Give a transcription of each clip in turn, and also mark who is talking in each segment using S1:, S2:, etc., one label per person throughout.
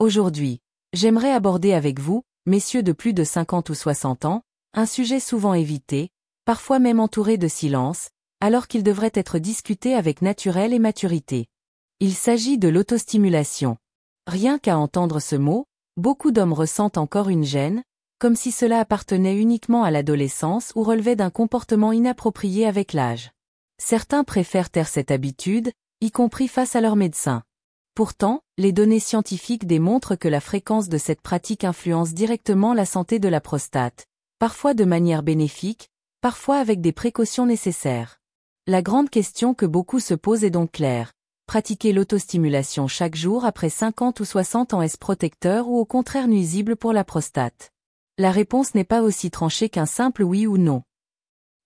S1: Aujourd'hui, j'aimerais aborder avec vous, messieurs de plus de 50 ou 60 ans, un sujet souvent évité, parfois même entouré de silence, alors qu'il devrait être discuté avec naturel et maturité. Il s'agit de l'autostimulation. Rien qu'à entendre ce mot, beaucoup d'hommes ressentent encore une gêne, comme si cela appartenait uniquement à l'adolescence ou relevait d'un comportement inapproprié avec l'âge. Certains préfèrent taire cette habitude, y compris face à leur médecin. Pourtant, les données scientifiques démontrent que la fréquence de cette pratique influence directement la santé de la prostate, parfois de manière bénéfique, parfois avec des précautions nécessaires. La grande question que beaucoup se posent est donc claire. Pratiquer l'autostimulation chaque jour après 50 ou 60 ans est-ce protecteur ou au contraire nuisible pour la prostate? La réponse n'est pas aussi tranchée qu'un simple oui ou non.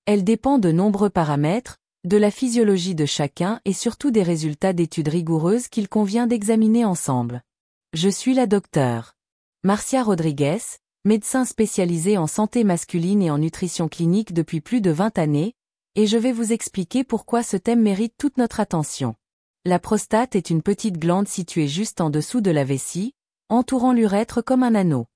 S1: Elle dépend de nombreux paramètres, de la physiologie de chacun et surtout des résultats d'études rigoureuses qu'il convient d'examiner ensemble. Je suis la docteure Marcia Rodriguez, médecin spécialisé en santé masculine et en nutrition clinique depuis plus de 20 années, et je vais vous expliquer pourquoi ce thème mérite toute notre attention. La prostate est une petite glande située juste en dessous de la vessie, entourant l'urètre comme un anneau.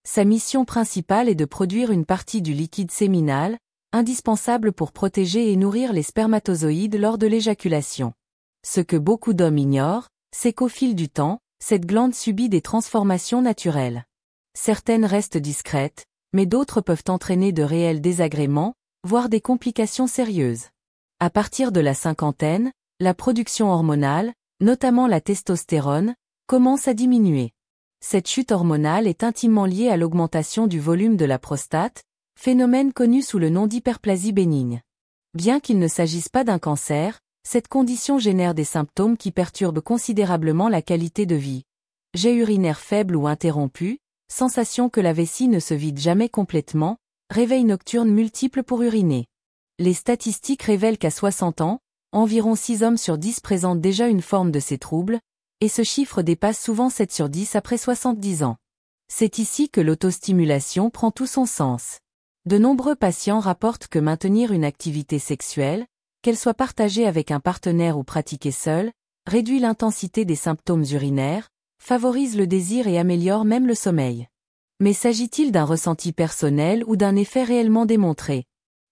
S1: Sa mission principale est de produire une partie du liquide séminal, indispensable pour protéger et nourrir les spermatozoïdes lors de l'éjaculation. Ce que beaucoup d'hommes ignorent, c'est qu'au fil du temps, cette glande subit des transformations naturelles. Certaines restent discrètes, mais d'autres peuvent entraîner de réels désagréments, voire des complications sérieuses. À partir de la cinquantaine, la production hormonale, notamment la testostérone, commence à diminuer. Cette chute hormonale est intimement liée à l'augmentation du volume de la prostate, phénomène connu sous le nom d'hyperplasie bénigne. Bien qu'il ne s'agisse pas d'un cancer, cette condition génère des symptômes qui perturbent considérablement la qualité de vie. Jet urinaire faible ou interrompu, sensation que la vessie ne se vide jamais complètement, réveil nocturne multiple pour uriner. Les statistiques révèlent qu'à 60 ans, environ 6 hommes sur 10 présentent déjà une forme de ces troubles, et ce chiffre dépasse souvent 7 sur 10 après 70 ans. C'est ici que l'autostimulation prend tout son sens. De nombreux patients rapportent que maintenir une activité sexuelle, qu'elle soit partagée avec un partenaire ou pratiquée seule, réduit l'intensité des symptômes urinaires, favorise le désir et améliore même le sommeil. Mais s'agit-il d'un ressenti personnel ou d'un effet réellement démontré?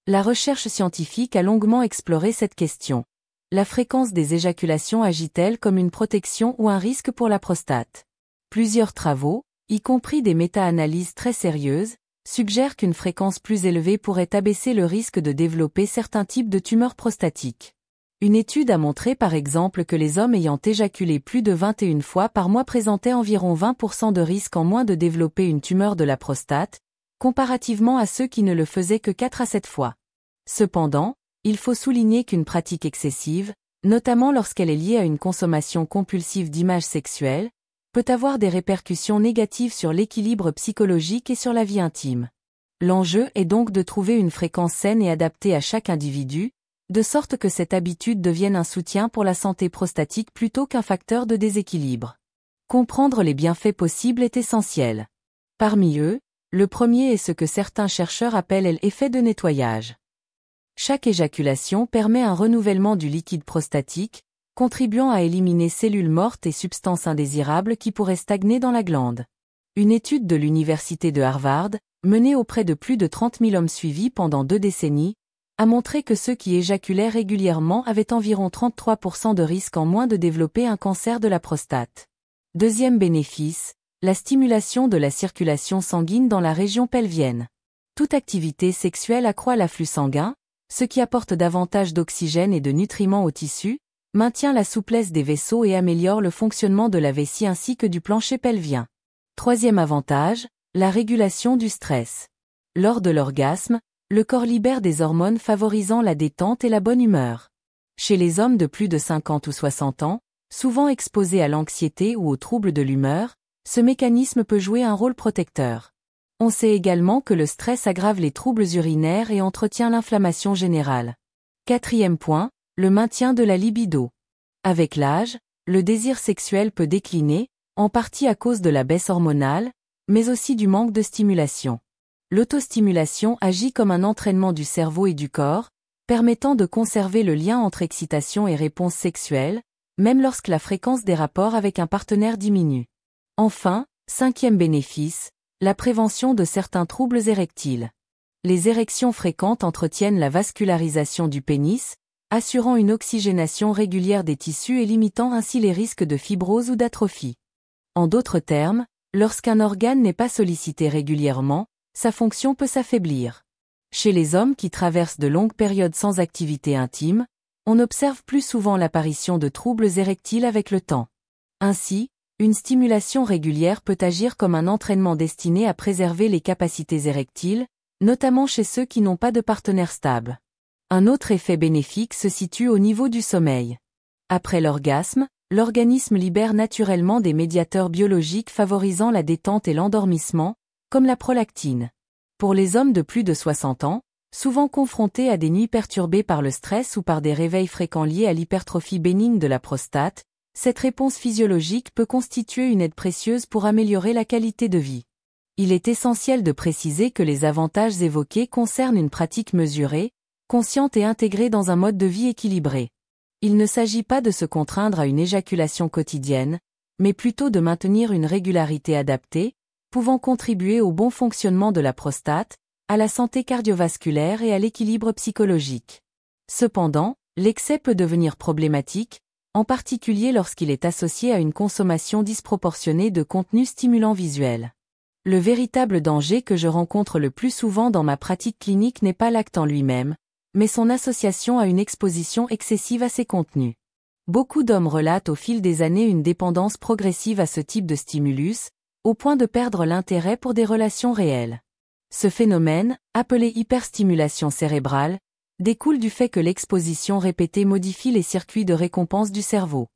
S1: La recherche scientifique a longuement exploré cette question. La fréquence des éjaculations agit-elle comme une protection ou un risque pour la prostate? Plusieurs travaux, y compris des méta-analyses très sérieuses, suggèrent qu'une fréquence plus élevée pourrait abaisser le risque de développer certains types de tumeurs prostatiques. Une étude a montré par exemple que les hommes ayant éjaculé plus de 21 fois par mois présentaient environ 20% de risque en moins de développer une tumeur de la prostate, comparativement à ceux qui ne le faisaient que 4 à 7 fois. Cependant, il faut souligner qu'une pratique excessive, notamment lorsqu'elle est liée à une consommation compulsive d'images sexuelles, peut avoir des répercussions négatives sur l'équilibre psychologique et sur la vie intime. L'enjeu est donc de trouver une fréquence saine et adaptée à chaque individu, de sorte que cette habitude devienne un soutien pour la santé prostatique plutôt qu'un facteur de déséquilibre. Comprendre les bienfaits possibles est essentiel. Parmi eux, le premier est ce que certains chercheurs appellent l'effet de nettoyage. Chaque éjaculation permet un renouvellement du liquide prostatique, contribuant à éliminer cellules mortes et substances indésirables qui pourraient stagner dans la glande. Une étude de l'université de Harvard, menée auprès de plus de 30 000 hommes suivis pendant 2 décennies, a montré que ceux qui éjaculaient régulièrement avaient environ 33% de risque en moins de développer un cancer de la prostate. Deuxième bénéfice, la stimulation de la circulation sanguine dans la région pelvienne. Toute activité sexuelle accroît l'afflux sanguin, ce qui apporte davantage d'oxygène et de nutriments au tissu, maintient la souplesse des vaisseaux et améliore le fonctionnement de la vessie ainsi que du plancher pelvien. Troisième avantage, la régulation du stress. Lors de l'orgasme, le corps libère des hormones favorisant la détente et la bonne humeur. Chez les hommes de plus de 50 ou 60 ans, souvent exposés à l'anxiété ou aux troubles de l'humeur, ce mécanisme peut jouer un rôle protecteur. On sait également que le stress aggrave les troubles urinaires et entretient l'inflammation générale. Quatrième point, le maintien de la libido. Avec l'âge, le désir sexuel peut décliner, en partie à cause de la baisse hormonale, mais aussi du manque de stimulation. L'autostimulation agit comme un entraînement du cerveau et du corps, permettant de conserver le lien entre excitation et réponse sexuelle, même lorsque la fréquence des rapports avec un partenaire diminue. Enfin, cinquième bénéfice, la prévention de certains troubles érectiles. Les érections fréquentes entretiennent la vascularisation du pénis, assurant une oxygénation régulière des tissus et limitant ainsi les risques de fibrose ou d'atrophie. En d'autres termes, lorsqu'un organe n'est pas sollicité régulièrement, sa fonction peut s'affaiblir. Chez les hommes qui traversent de longues périodes sans activité intime, on observe plus souvent l'apparition de troubles érectiles avec le temps. Ainsi, une stimulation régulière peut agir comme un entraînement destiné à préserver les capacités érectiles, notamment chez ceux qui n'ont pas de partenaire stable. Un autre effet bénéfique se situe au niveau du sommeil. Après l'orgasme, l'organisme libère naturellement des médiateurs biologiques favorisant la détente et l'endormissement, comme la prolactine. Pour les hommes de plus de 60 ans, souvent confrontés à des nuits perturbées par le stress ou par des réveils fréquents liés à l'hypertrophie bénigne de la prostate, cette réponse physiologique peut constituer une aide précieuse pour améliorer la qualité de vie. Il est essentiel de préciser que les avantages évoqués concernent une pratique mesurée, consciente et intégrée dans un mode de vie équilibré. Il ne s'agit pas de se contraindre à une éjaculation quotidienne, mais plutôt de maintenir une régularité adaptée, pouvant contribuer au bon fonctionnement de la prostate, à la santé cardiovasculaire et à l'équilibre psychologique. Cependant, l'excès peut devenir problématique, en particulier lorsqu'il est associé à une consommation disproportionnée de contenus stimulants visuels. Le véritable danger que je rencontre le plus souvent dans ma pratique clinique n'est pas l'acte en lui-même, mais son association à une exposition excessive à ces contenus. Beaucoup d'hommes relatent au fil des années une dépendance progressive à ce type de stimulus, au point de perdre l'intérêt pour des relations réelles. Ce phénomène, appelé hyperstimulation cérébrale, découle du fait que l'exposition répétée modifie les circuits de récompense du cerveau.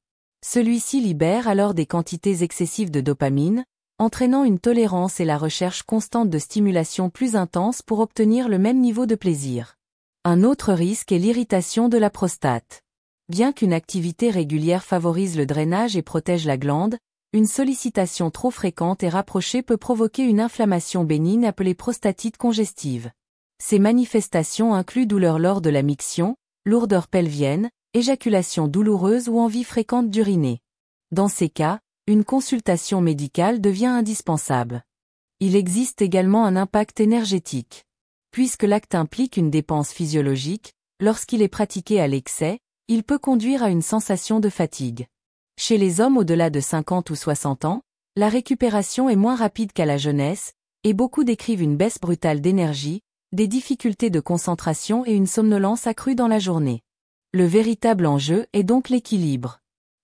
S1: Celui-ci libère alors des quantités excessives de dopamine, entraînant une tolérance et la recherche constante de stimulation plus intense pour obtenir le même niveau de plaisir. Un autre risque est l'irritation de la prostate. Bien qu'une activité régulière favorise le drainage et protège la glande, une sollicitation trop fréquente et rapprochée peut provoquer une inflammation bénigne appelée prostatite congestive. Ces manifestations incluent douleurs lors de la miction, lourdeur pelvienne, éjaculation douloureuse ou envie fréquente d'uriner. Dans ces cas, une consultation médicale devient indispensable. Il existe également un impact énergétique. Puisque l'acte implique une dépense physiologique, lorsqu'il est pratiqué à l'excès, il peut conduire à une sensation de fatigue. Chez les hommes au-delà de 50 ou 60 ans, la récupération est moins rapide qu'à la jeunesse, et beaucoup décrivent une baisse brutale d'énergie, des difficultés de concentration et une somnolence accrue dans la journée. Le véritable enjeu est donc l'équilibre.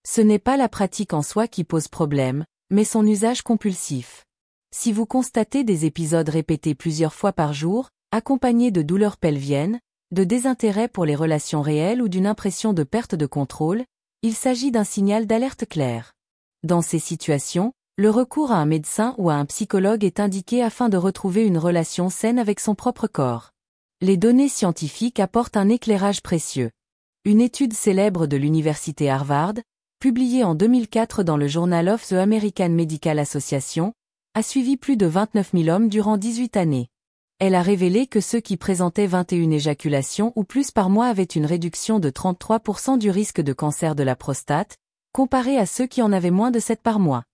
S1: Ce n'est pas la pratique en soi qui pose problème, mais son usage compulsif. Si vous constatez des épisodes répétés plusieurs fois par jour, accompagnés de douleurs pelviennes, de désintérêt pour les relations réelles ou d'une impression de perte de contrôle, il s'agit d'un signal d'alerte clair. Dans ces situations, le recours à un médecin ou à un psychologue est indiqué afin de retrouver une relation saine avec son propre corps. Les données scientifiques apportent un éclairage précieux. Une étude célèbre de l'université Harvard, publiée en 2004 dans le Journal of the American Medical Association, a suivi plus de 29 000 hommes durant 18 années. Elle a révélé que ceux qui présentaient 21 éjaculations ou plus par mois avaient une réduction de 33% du risque de cancer de la prostate, comparé à ceux qui en avaient moins de 7 par mois.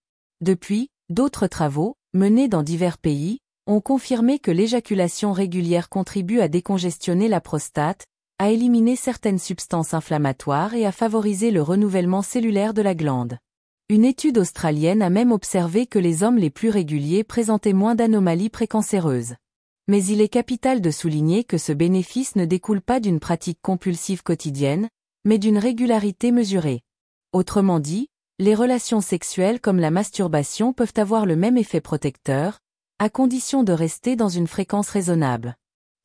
S1: Depuis, d'autres travaux, menés dans divers pays, ont confirmé que l'éjaculation régulière contribue à décongestionner la prostate, à éliminer certaines substances inflammatoires et à favoriser le renouvellement cellulaire de la glande. Une étude australienne a même observé que les hommes les plus réguliers présentaient moins d'anomalies précancéreuses. Mais il est capital de souligner que ce bénéfice ne découle pas d'une pratique compulsive quotidienne, mais d'une régularité mesurée. Autrement dit, les relations sexuelles comme la masturbation peuvent avoir le même effet protecteur, à condition de rester dans une fréquence raisonnable.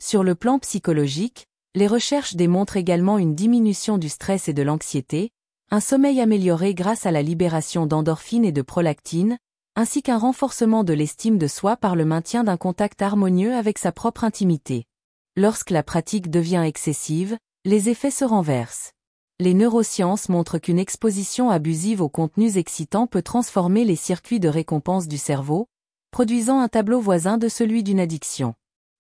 S1: Sur le plan psychologique, les recherches démontrent également une diminution du stress et de l'anxiété, un sommeil amélioré grâce à la libération d'endorphines et de prolactine, ainsi qu'un renforcement de l'estime de soi par le maintien d'un contact harmonieux avec sa propre intimité. Lorsque la pratique devient excessive, les effets se renversent. Les neurosciences montrent qu'une exposition abusive aux contenus excitants peut transformer les circuits de récompense du cerveau, produisant un tableau voisin de celui d'une addiction.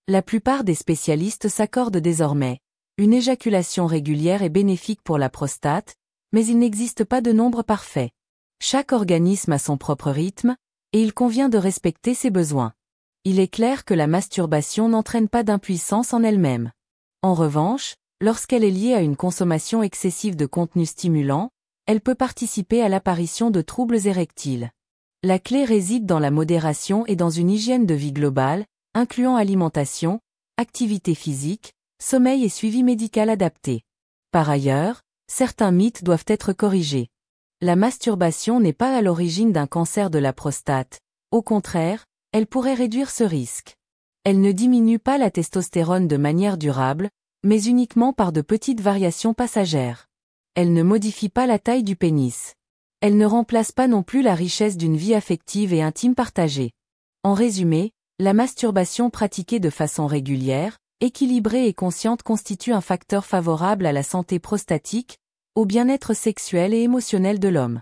S1: La plupart des spécialistes s'accordent désormais. Une éjaculation régulière est bénéfique pour la prostate, mais il n'existe pas de nombre parfait. Chaque organisme a son propre rythme, et il convient de respecter ses besoins. Il est clair que la masturbation n'entraîne pas d'impuissance en elle-même. En revanche, lorsqu'elle est liée à une consommation excessive de contenus stimulants, elle peut participer à l'apparition de troubles érectiles. La clé réside dans la modération et dans une hygiène de vie globale, incluant alimentation, activité physique, sommeil et suivi médical adapté. Par ailleurs, certains mythes doivent être corrigés. La masturbation n'est pas à l'origine d'un cancer de la prostate. Au contraire, elle pourrait réduire ce risque. Elle ne diminue pas la testostérone de manière durable, mais uniquement par de petites variations passagères. Elle ne modifie pas la taille du pénis. Elle ne remplace pas non plus la richesse d'une vie affective et intime partagée. En résumé, la masturbation pratiquée de façon régulière, équilibrée et consciente constitue un facteur favorable à la santé prostatique, au bien-être sexuel et émotionnel de l'homme.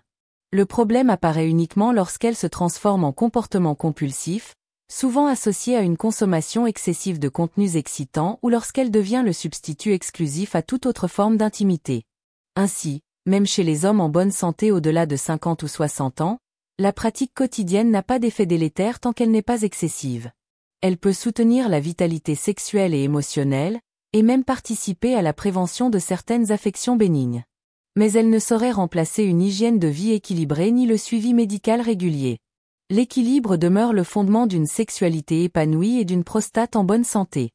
S1: Le problème apparaît uniquement lorsqu'elle se transforme en comportement compulsif, souvent associé à une consommation excessive de contenus excitants ou lorsqu'elle devient le substitut exclusif à toute autre forme d'intimité. Ainsi, même chez les hommes en bonne santé au-delà de 50 ou 60 ans, la pratique quotidienne n'a pas d'effet délétère tant qu'elle n'est pas excessive. Elle peut soutenir la vitalité sexuelle et émotionnelle, et même participer à la prévention de certaines affections bénignes. Mais elle ne saurait remplacer une hygiène de vie équilibrée ni le suivi médical régulier. L'équilibre demeure le fondement d'une sexualité épanouie et d'une prostate en bonne santé.